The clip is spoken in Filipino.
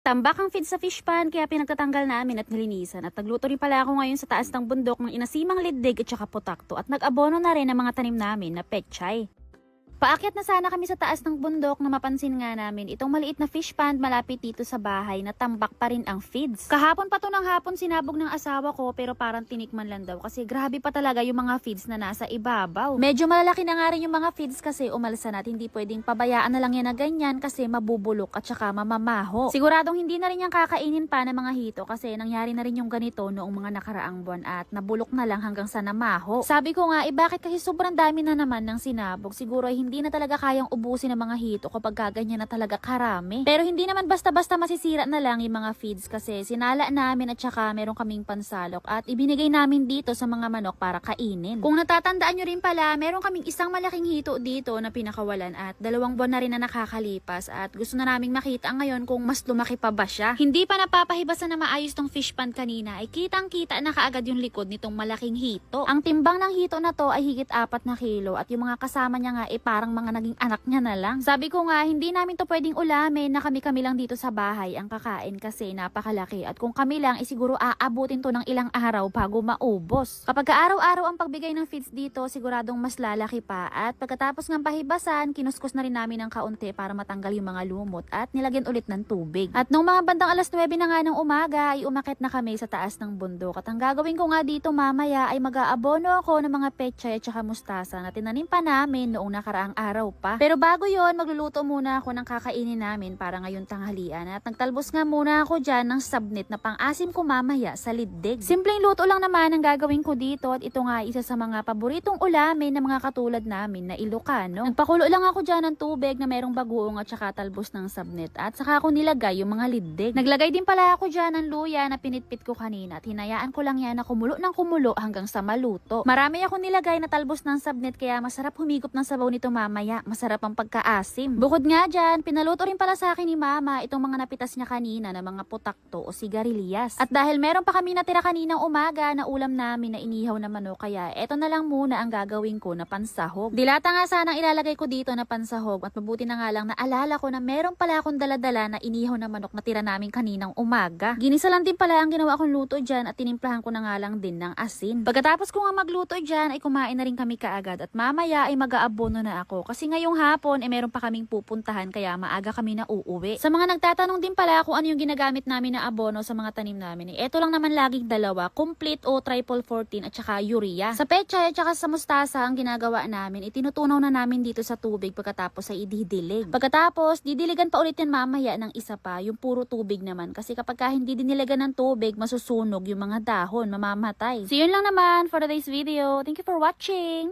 Tambak ang feed sa fish pan kaya pinagtatanggal namin at nilinisan at nagluto rin pala ako ngayon sa taas ng bundok ng inasimang liddig at saka putakto at nag-abono na rin ang mga tanim namin na pechay. Paakyat na sana kami sa taas ng bundok na mapansin nga namin itong maliit na fish pond malapit dito sa bahay na tambak pa rin ang feeds. Kahapon pa to ng hapon sinabog ng asawa ko pero parang tinikman lang daw kasi grabe pa talaga yung mga feeds na nasa ibabaw. Medyo malalaki na nga rin yung mga feeds kasi umalsan at hindi pwedeng pabayaan na lang yan na ganyan kasi mabubulok at saka mamamaho. Siguradong hindi na rin yan kakainin pa ng mga hito kasi nangyari na rin yung ganito noong mga nakaraang buwan at nabulok na lang hanggang sa namaho. Sabi ko nga bakit kasi sobrang dami na naman ng sinabog, siguro ay hindi na talaga kayang ubusin ng mga hito kapag ganyan na talaga karami. Pero hindi naman basta-basta masisira na lang yung mga feeds kasi sinala namin at saka meron kaming pansalok at ibinigay namin dito sa mga manok para kainin. Kung natatandaan nyo rin pala, meron kaming isang malaking hito dito na pinakawalan at 2 buwan na rin na nakakalipas at gusto na naming makita ngayon kung mas lumaki pa ba siya. Hindi pa napapahibasan na maayos tong fish pond kanina ay kitang-kita na kaagad yung likod nitong malaking hito. Ang timbang ng hito na to ay higit 4 na kilo at yung mga kasama niya nga parang mga naging anak niya na lang. Sabi ko nga, hindi namin to pwedeng ulamin na kami lang dito sa bahay ang kakain kasi napakalaki at kung kami lang siguro aabutin to ng ilang araw bago maubos. Kapag araw-araw ang pagbigay ng feeds dito, siguradong mas lalaki pa at pagkatapos ng pahibasan, kinuskus na rin namin ng kaunti para matanggal yung mga lumot at nilagyan ulit ng tubig. At nung mga bandang alas 9 na nga ng umaga ay umakyat na kami sa taas ng bundok at ang gagawin ko nga dito mamaya ay mag-aabono ako ng mga pechay at saka mustasa na tinanim pa namin noong nakaraang araw pa. Pero bago yon, magluluto muna ako ng kakainin namin para ngayon tanghalian at nagtalbos nga muna ako dyan ng sabnit na pang-asim ko mamaya sa liddig. Simpleng luto lang naman ang gagawin ko dito at ito nga isa sa mga paboritong ulamin ng mga katulad namin na Ilocano. Nagpakulo lang ako dyan ng tubig na merong bagoong at saka talbos ng sabnit at saka ako nilagay yung mga liddig. Naglagay din pala ako dyan ng luya na pinitpit ko kanina at hinayaan ko lang yan na kumulo ng kumulo hanggang sa maluto. Marami ako nilagay na talbos ng sabnit kaya masarap humigop ng sabaw nito mamaya. Masarap ang pagkaasim. Bukod nga dyan, pinaluto rin pala sa akin ni mama itong mga napitas niya kanina na mga putakto o sigarilyas. At dahil meron pa kami natira kaninang umaga na ulam namin na inihaw na manok kaya eto na lang muna ang gagawin ko na pansahog. Dilata nga sanang ilalagay ko dito na pansahog at mabuti na nga lang na alala ko na meron pala akong daladala na inihaw na manok na tira namin kaninang umaga. Ginisa lang din pala ang ginawa kong luto dyan at tinimplahan ko na nga lang din ng asin. Pagkatapos ko nga magluto dyan ay kumain na rin kami kaagad at mamaya ay mag-aabono na ako kasi ngayong hapon meron pa kaming pupuntahan kaya maaga kami na uuwi. Sa mga nagtatanong din pala kung ano yung ginagamit namin na abono sa mga tanim namin, eto lang naman laging dalawa, complete o triple 14 at saka urea. Sa pechay at saka sa mustasa ang ginagawa namin, itinutunaw na namin dito sa tubig pagkatapos ay ididilig. Pagkatapos, didiligan pa ulit yan mamaya ng isa pa, yung puro tubig naman kasi kapag hindi diniligan ng tubig, masusunog yung mga dahon, mamamatay. So yun lang naman for today's video. Thank you for watching!